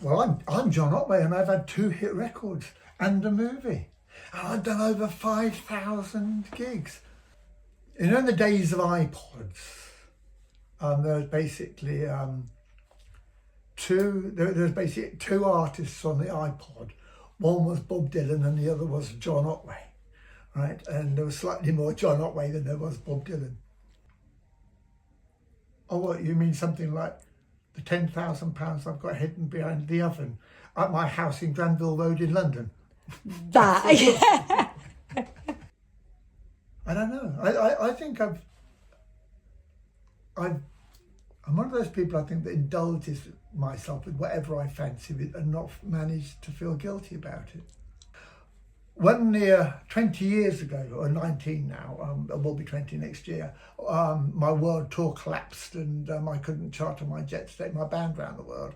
well, I'm John Otway, and I've had 2 hit records and a movie. And I've done over 5,000 gigs. You know, in the days of iPods, there was basically two artists on the iPod. One was Bob Dylan and the other was John Otway, right? And there was slightly more John Otway than there was Bob Dylan. Oh, what, you mean something like the £10,000 I've got hidden behind the oven at my house in Granville Road in London? That, yeah. I don't know. I think I'm one of those people, I think, that indulges myself with whatever I fancy with and not manage to feel guilty about it. When 20 years ago, or 19 now, it will be 20 next year, my world tour collapsed and I couldn't charter my jet to take my band around the world.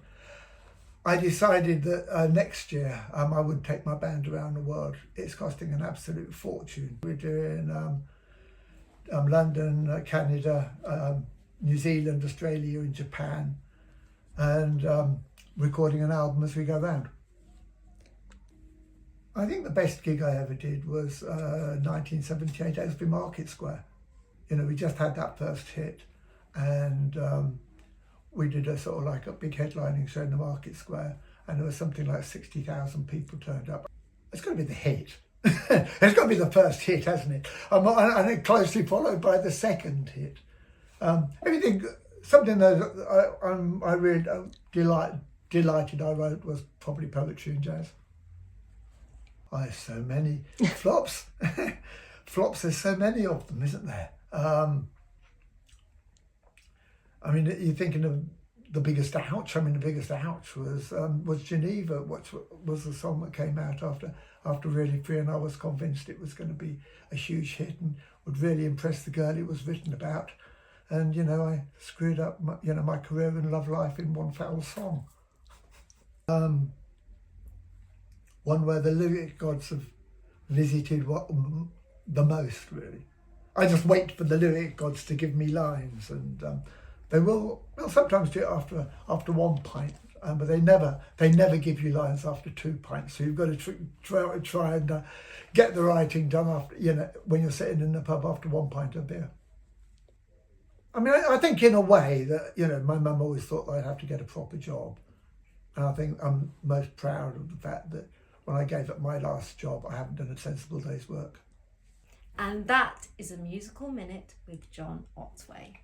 I decided that next year I would take my band around the world. It's costing an absolute fortune. We're doing London, Canada, New Zealand, Australia and Japan, and recording an album as we go round. I think the best gig I ever did was 1978 Aylesbury Market Square. You know, we just had that first hit, and we did a sort of like a big headlining show in the Market Square, and there was something like 60,000 people turned up. It's got to be the hit. It's got to be the first hit, hasn't it? And it closely followed by the second hit. Something that I really delighted I wrote was probably poetry and jazz. There's so many flops. Flops, there's so many of them, isn't there? I mean, you're thinking of the biggest ouch. I mean, the biggest ouch was Geneva, which was the song that came out after Really Free, and I was convinced it was going to be a huge hit and would really impress the girl it was written about. And, you know, I screwed up my career and love life in one foul song. One where the lyric gods have visited the most, really. I just wait for the lyric gods to give me lines, and they will sometimes do it after 1 pint, but they never give you lines after 2 pints. So you've got to try and get the writing done after, when you're sitting in the pub after 1 pint of beer. I mean, I think in a way that, my mum always thought that I'd have to get a proper job. And I think I'm most proud of the fact that when I gave up my last job, I haven't done a sensible day's work. And that is a musical minute with John Otway.